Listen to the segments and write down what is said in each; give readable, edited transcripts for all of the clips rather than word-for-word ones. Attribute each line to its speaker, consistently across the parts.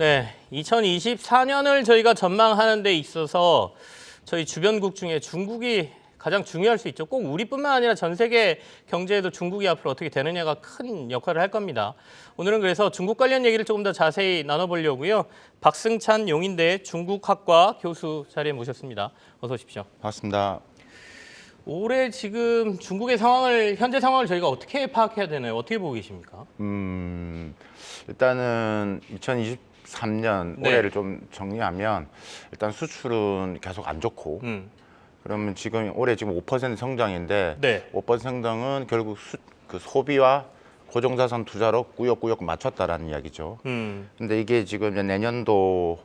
Speaker 1: 네, 2024년을 저희가 전망하는 데 있어서 저희 주변국 중에 중국이 가장 중요할 수 있죠. 꼭 우리뿐만 아니라 전 세계 경제에도 중국이 앞으로 어떻게 되느냐가 큰 역할을 할 겁니다. 오늘은 그래서 중국 관련 얘기를 조금 더 자세히 나눠보려고요. 박승찬 용인대 중국학과 교수 자리에 모셨습니다. 어서 오십시오.
Speaker 2: 반갑습니다.
Speaker 1: 올해 지금 중국의 상황을, 현재 상황을 저희가 어떻게 파악해야 되나요? 어떻게 보고 계십니까?
Speaker 2: 일단은 2023년
Speaker 1: 네.
Speaker 2: 올해를 좀 정리하면 일단 수출은 계속 안 좋고 그러면 지금 올해 지금 5% 성장인데
Speaker 1: 네.
Speaker 2: 5% 성장은 결국 소비와 고정자산 투자로 꾸역꾸역 맞췄다라는 이야기죠. 근데 이게 지금 이제 내년도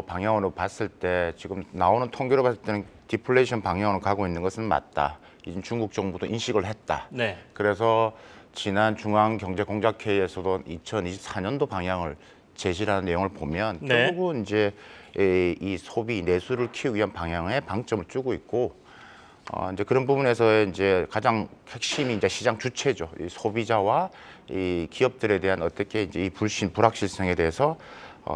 Speaker 2: 방향으로 봤을 때 지금 나오는 통계로 봤을 때는 디플레이션 방향으로 가고 있는 것은 맞다. 이제 중국 정부도 인식을 했다.
Speaker 1: 네.
Speaker 2: 그래서 지난 중앙경제공작회의에서도 2024년도 방향을 제시하는 내용을 보면
Speaker 1: 네.
Speaker 2: 결국은 이제 이 소비 내수를 키우기 위한 방향에 방점을 두고 있고 이제 그런 부분에서 이제 가장 핵심이 이제 시장 주체죠. 이 소비자와 이 기업들에 대한 어떻게 이제 이 불확실성에 대해서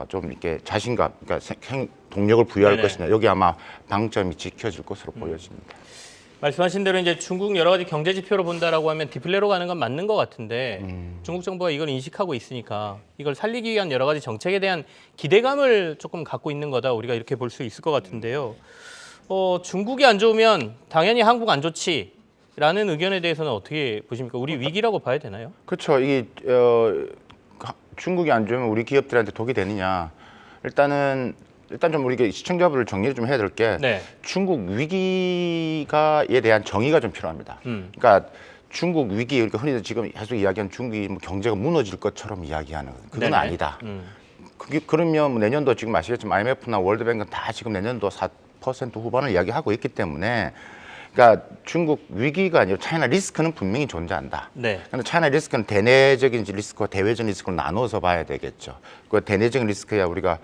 Speaker 2: 좀 이렇게 자신감, 그러니까 동력을 부여할
Speaker 1: 네네.
Speaker 2: 것이냐. 여기 아마 방점이 지켜질 것으로 보여집니다.
Speaker 1: 말씀하신 대로 이제 중국 여러 가지 경제 지표로 본다라고 하면 디플레로 가는 건 맞는 것 같은데 중국 정부가 이걸 인식하고 있으니까 이걸 살리기 위한 여러 가지 정책에 대한 기대감을 조금 갖고 있는 거다 우리가 이렇게 볼 수 있을 것 같은데요. 중국이 안 좋으면 당연히 한국 안 좋지라는 의견에 대해서는 어떻게 보십니까? 우리 위기라고 봐야 되나요?
Speaker 2: 그렇죠. 이게 중국이 안 좋으면 우리 기업들한테 독이 되느냐? 일단 좀 우리 시청자분들 정리를 좀 해야 될 게
Speaker 1: 네.
Speaker 2: 중국 위기가에 대한 정의가 좀 필요합니다. 그러니까 중국 위기, 그러니까 흔히 지금 계속 이야기하는 중국이 뭐 경제가 무너질 것처럼 이야기하는 그건
Speaker 1: 네네.
Speaker 2: 아니다. 그러면 뭐 내년도 지금 아시겠지만 IMF나 월드뱅크는 다 지금 내년도 4% 후반을 이야기하고 있기 때문에 그러니까 중국 위기가 아니라 차이나 리스크는 분명히 존재한다.
Speaker 1: 네.
Speaker 2: 그런데 차이나 리스크는 대내적인 리스크와 대외적인 리스크를 나눠서 봐야 되겠죠. 그 대내적인 리스크야 우리가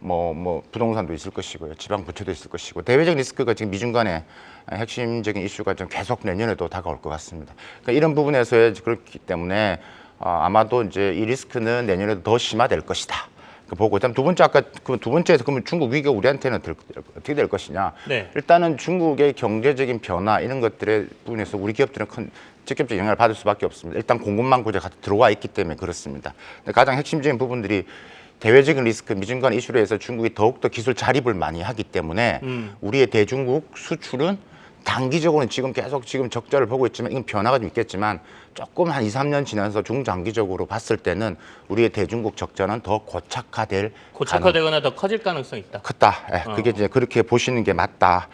Speaker 2: 뭐 부동산도 있을 것이고요, 지방 부채도 있을 것이고 대외적인 리스크가 지금 미중 간의 핵심적인 이슈가 좀 계속 내년에도 다가올 것 같습니다. 그러니까 이런 부분에서 그렇기 때문에 아마도 이제 이 리스크는 내년에도 더 심화될 것이다. 보고 일단 두 번째 아까 그 두 번째에서 그러면 중국 위기가 우리한테는 어떻게 될 것이냐?
Speaker 1: 네.
Speaker 2: 일단은 중국의 경제적인 변화 이런 것들의 부분에서 우리 기업들은 큰 직접적 영향을 받을 수밖에 없습니다. 일단 공급망 구조가 들어와 있기 때문에 그렇습니다. 근데 가장 핵심적인 부분들이 대외적인 리스크, 미중 간 이슈로 해서 중국이 더욱더 기술 자립을 많이 하기 때문에 우리의 대중국 수출은 단기적으로는 지금 계속 지금 적자를 보고 있지만 이건 변화가 좀 있겠지만 조금 한 2, 3년 지나서 중장기적으로 봤을 때는 우리의 대중국 적자는 더
Speaker 1: 고착화되거나 더 커질 가능성이 있다.
Speaker 2: 크다. 예, 그게 이제 그렇게 보시는 게 맞다.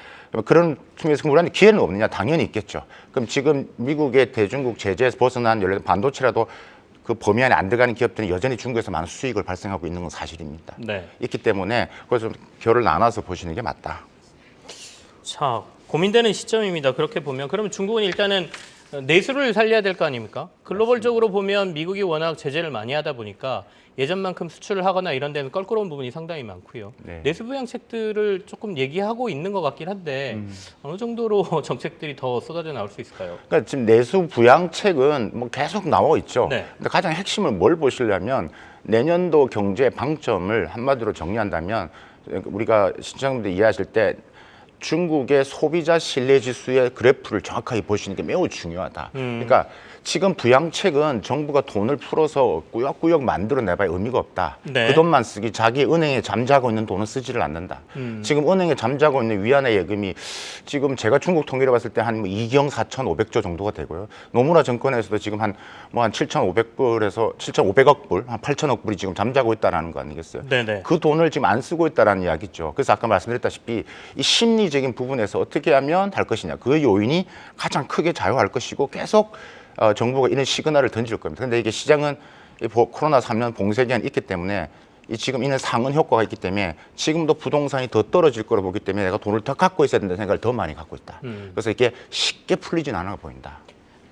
Speaker 2: 그런 측면에서 우리한테 기회는 없느냐? 당연히 있겠죠. 그럼 지금 미국의 대중국 제재에서 벗어난 예를 들어 반도체라도 그 범위 안에 안 들어가는 기업들은 여전히 중국에서 많은 수익을 발생하고 있는 건 사실입니다.
Speaker 1: 네.
Speaker 2: 있기 때문에 그래서 결을 나눠서 보시는 게 맞다.
Speaker 1: 자, 고민되는 시점입니다. 그렇게 보면 그러면 중국은 일단은 내수를 살려야 될 거 아닙니까? 글로벌적으로 보면 미국이 워낙 제재를 많이 하다 보니까 예전만큼 수출을 하거나 이런 데는 껄끄러운 부분이 상당히 많고요.
Speaker 2: 네.
Speaker 1: 내수 부양책들을 조금 얘기하고 있는 것 같긴 한데 어느 정도로 정책들이 더 쏟아져 나올 수 있을까요?
Speaker 2: 그러니까 지금 내수 부양책은 뭐 계속 나와 있죠.
Speaker 1: 네.
Speaker 2: 근데 가장 핵심을 뭘 보시려면 내년도 경제 방점을 한마디로 정리한다면 우리가 시청자분들 이해하실 때 중국의 소비자 신뢰 지수의 그래프를 정확하게 보시는 게 매우 중요하다. 그러니까 지금 부양책은 정부가 돈을 풀어서 꾸역꾸역 만들어내봐야 의미가 없다.
Speaker 1: 네.
Speaker 2: 그 돈만 쓰기 자기 은행에 잠자고 있는 돈은 쓰지를 않는다. 지금 은행에 잠자고 있는 위안화 예금이 지금 제가 중국 통계를 봤을 때 한 2경 4,500조 정도가 되고요. 노무라 정권에서도 지금 한 7,500불에서 7,500억 불, 한 8,000억 불이 지금 잠자고 있다는 거 아니겠어요?
Speaker 1: 네네.
Speaker 2: 그 돈을 지금 안 쓰고 있다는 이야기죠. 그래서 아까 말씀드렸다시피 이 심리적인 부분에서 어떻게 하면 할 것이냐. 그 요인이 가장 크게 좌우할 것이고 계속 정부가 이런 시그널을 던질 겁니다. 그런데 이게 시장은 이 코로나 3년 봉쇄 기간이 있기 때문에 지금 이런 상흔 효과가 있기 때문에 지금도 부동산이 더 떨어질 거로 보기 때문에 내가 돈을 더 갖고 있어야 된다는 생각을 더 많이 갖고 있다. 그래서 이게 쉽게 풀리진 않아 보인다.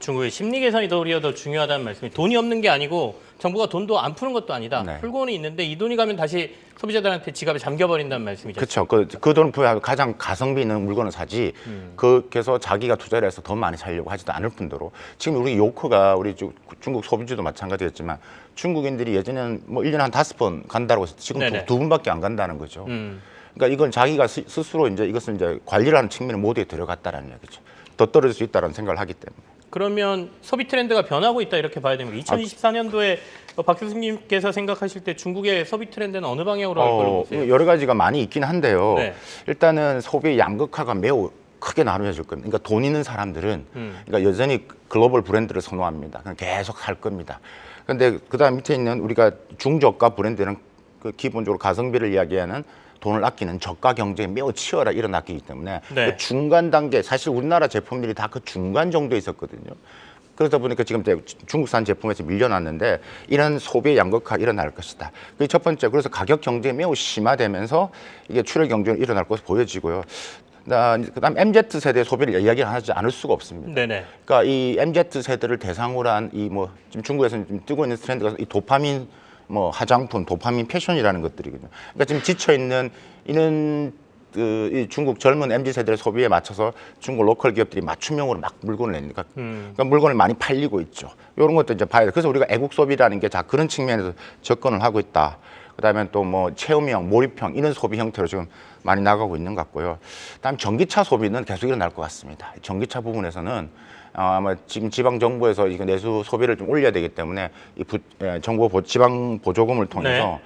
Speaker 1: 중국의 심리 개선이 오히려 더 중요하다는 말씀이 돈이 없는 게 아니고 정부가 돈도 안 푸는 것도 아니다.
Speaker 2: 네.
Speaker 1: 풀고는 있는데 이 돈이 가면 다시 소비자들한테 지갑에 잠겨버린다는 말씀이죠.
Speaker 2: 그렇죠. 그 돈을 부여하고 가장 가성비 있는 물건을 사지. 그래서 자기가 투자를 해서 더 많이 살려고 하지도 않을 뿐더러 지금 우리 요커가 우리 중국 소비주도 마찬가지였지만 중국인들이 예전에는 뭐 1년에 한 5번 간다고 해서 지금
Speaker 1: 네네.
Speaker 2: 두 번밖에 안 간다는 거죠. 그러니까 이건 자기가 스스로 이제 이것을 이제 관리를 하는 측면에 모두에 들어갔다라는 얘기죠. 더 떨어질 수 있다는 생각을 하기 때문에.
Speaker 1: 그러면 소비 트렌드가 변하고 있다 이렇게 봐야 됩니다. 2024년도에 박 교수님께서 생각하실 때 중국의 소비 트렌드는 어느 방향으로 갈 걸로 보세요?
Speaker 2: 여러 가지가 많이 있긴 한데요.
Speaker 1: 네.
Speaker 2: 일단은 소비 양극화가 매우 크게 나누어질 겁니다. 그러니까 돈 있는 사람들은 그러니까 여전히 글로벌 브랜드를 선호합니다. 그냥 계속 살 겁니다. 그런데 그다음 밑에 있는 우리가 중저가 브랜드는 그 기본적으로 가성비를 이야기하는 돈을 아끼는 저가 경쟁이 매우 치열하게 일어났기 때문에
Speaker 1: 네.
Speaker 2: 그 중간 단계 사실 우리나라 제품들이 다 그 중간 정도에 있었거든요. 그러다 보니까 지금 중국산 제품에서 밀려났는데 이런 소비의 양극화가 일어날 것이다. 그게 첫 번째. 그래서 가격 경쟁이 매우 심화되면서 이게 출혈 경쟁이 일어날 것으로 보여지고요. 그다음 MZ 세대 소비를 이야기를 하지 않을 수가 없습니다.
Speaker 1: 네네.
Speaker 2: 그러니까 이 MZ 세대를 대상으로 한 이 뭐 지금 중국에서는 지금 뜨고 있는 트렌드가 이 도파민 뭐 화장품, 도파민 패션이라는 것들이거든요. 그러니까 지금 지쳐 있는 이런 이 중국 젊은 MZ 세대의 소비에 맞춰서 중국 로컬 기업들이 맞춤형으로 막 물건을 내니까 그러니까 물건을 많이 팔리고 있죠. 이런 것도 이제 봐야 돼. 그래서 우리가 애국 소비라는 게 자 그런 측면에서 접근을 하고 있다. 그다음에 또 뭐 체험형, 몰입형 이런 소비 형태로 지금 많이 나가고 있는 것 같고요. 다음 전기차 소비는 계속 일어날 것 같습니다. 전기차 부분에서는 아마 지금 지방 정부에서 이거 내수 소비를 좀 올려야 되기 때문에 이 정부 지방 보조금을 통해서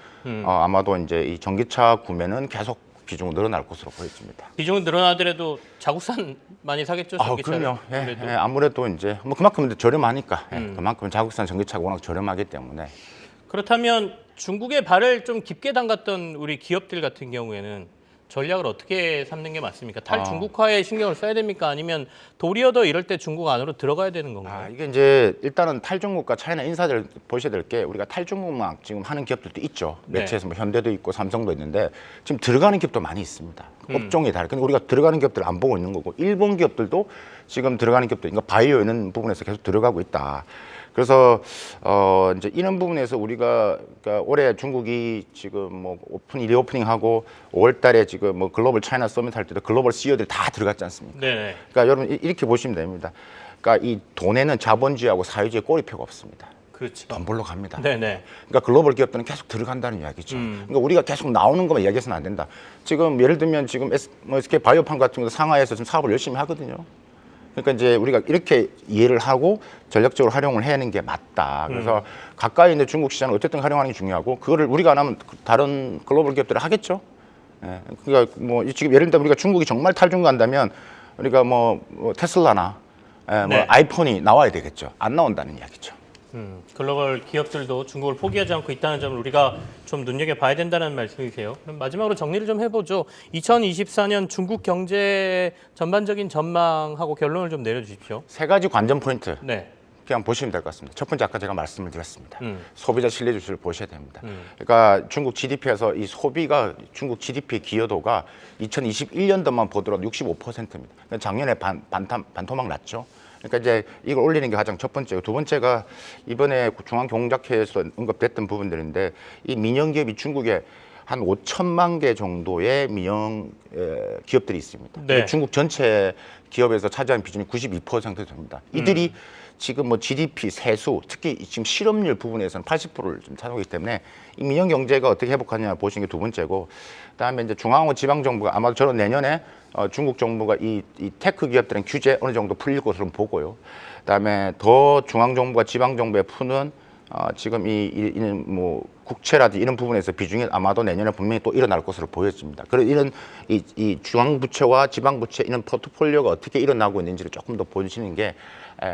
Speaker 2: 아마도 이제 이 전기차 구매는 계속 비중은 늘어날 것으로 보여집니다.
Speaker 1: 비중은 늘어나더라도 자국산 많이 사겠죠? 전기차를.
Speaker 2: 그럼요. 아무래도 이제 뭐 그만큼 저렴하니까 그만큼 자국산 전기차가 워낙 저렴하기 때문에.
Speaker 1: 그렇다면 중국의 발을 좀 깊게 담갔던 우리 기업들 같은 경우에는 전략을 어떻게 삼는 게 맞습니까? 탈중국화에 신경을 써야 됩니까? 아니면 도리어 더 이럴 때 중국 안으로 들어가야 되는 건가요?
Speaker 2: 이게 이제 일단은 탈중국과 차이나 인사들 보셔야 될 게 우리가 탈중국만 지금 하는 기업들도 있죠.
Speaker 1: 네.
Speaker 2: 매체에서 뭐 현대도 있고 삼성도 있는데 지금 들어가는 기업도 많이 있습니다. 업종이 다르. 근데 우리가 들어가는 기업들을 안 보고 있는 거고 일본 기업들도 지금 들어가는 기업도 그러니까 바이오 이런 부분에서 계속 들어가고 있다. 그래서 이제 이런 부분에서 우리가 그러니까 올해 중국이 지금 뭐 리오프닝하고 5월달에 지금 뭐 글로벌 차이나 서밋 할 때도 글로벌 CEO들이 다 들어갔지 않습니까?
Speaker 1: 네.
Speaker 2: 그러니까 여러분 이렇게 보시면 됩니다. 그러니까 이 돈에는 자본주의하고 사회주의 꼬리표가 없습니다.
Speaker 1: 그렇죠.
Speaker 2: 돈 벌러 갑니다.
Speaker 1: 네네.
Speaker 2: 그러니까 글로벌 기업들은 계속 들어간다는 이야기죠. 그러니까 우리가 계속 나오는 것만 이야기해서는 안 된다. 지금 예를 들면 지금 SK 바이오팜 같은 경우 상하이에서 지금 사업을 열심히 하거든요. 그러니까 이제 우리가 이렇게 이해를 하고 전략적으로 활용을 해야 하는 게 맞다. 그래서 가까이 있는 중국 시장을 어쨌든 활용하는 게 중요하고 그거를 우리가 안 하면 다른 글로벌 기업들이 하겠죠. 그러니까 뭐 지금 예를 들면 우리가 중국이 정말 탈중국한다면 우리가 뭐 테슬라나 뭐 아이폰이 나와야 되겠죠. 안 나온다는 이야기죠.
Speaker 1: 글로벌 기업들도 중국을 포기하지 않고 있다는 점을 우리가 좀 눈여겨봐야 된다는 말씀이세요. 그럼 마지막으로 정리를 좀 해보죠. 2024년 중국 경제 전반적인 전망하고 결론을 좀 내려주십시오.
Speaker 2: 세 가지 관전 포인트
Speaker 1: 네.
Speaker 2: 그냥 보시면 될 것 같습니다. 첫 번째 아까 제가 말씀을 드렸습니다. 소비자 신뢰 지수를 보셔야 됩니다. 그러니까 중국 GDP에서 이 소비가 중국 GDP 기여도가 2021년도만 보더라도 65%입니다. 그러니까 작년에 반토막 났죠. 그러니까 이제 이걸 올리는 게 가장 첫 번째고 두 번째가 이번에 중앙경제학회에서 언급됐던 부분들인데 이 민영 기업이 중국에 한 5천만 개 정도의 민영 기업들이 있습니다.
Speaker 1: 네.
Speaker 2: 중국 전체 기업에서 차지하는 비중이 92% 됩니다. 이들이 지금 뭐 GDP, 세수, 특히 지금 실업률 부분에서는 80%를 좀 차지하고 있기 때문에 이 민영 경제가 어떻게 회복하느냐 보시는 게 두 번째고, 그다음에 이제 중앙하고 지방 정부가 아마도 저는 내년에 중국 정부가 이 테크 기업들은 규제 어느 정도 풀릴 것으로 보고요. 그다음에 더 중앙 정부가 지방 정부에 푸는 지금 이는 뭐 국채라든지 이런 부분에서 비중이 아마도 내년에 분명히 또 일어날 것으로 보여집니다. 그래서 이런 이 중앙 부채와 지방 부채 이런 포트폴리오가 어떻게 일어나고 있는지를 조금 더 보시는 게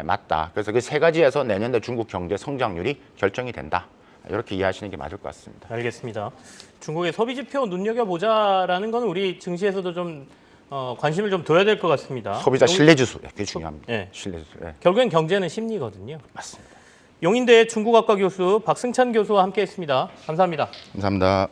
Speaker 2: 맞다. 그래서 그 세 가지에서 내년도 중국 경제 성장률이 결정이 된다. 이렇게 이해하시는 게 맞을 것 같습니다.
Speaker 1: 알겠습니다. 중국의 소비 지표 눈여겨보자라는 건 우리 증시에서도 좀 관심을 좀 둬야 될 것 같습니다.
Speaker 2: 소비자 신뢰 지수 그게 중요합니다.
Speaker 1: 네.
Speaker 2: 신뢰 지수.
Speaker 1: 결국엔 경제는 심리거든요.
Speaker 2: 맞습니다.
Speaker 1: 용인대 중국학과 교수 박승찬 교수와 함께했습니다. 감사합니다.
Speaker 2: 감사합니다.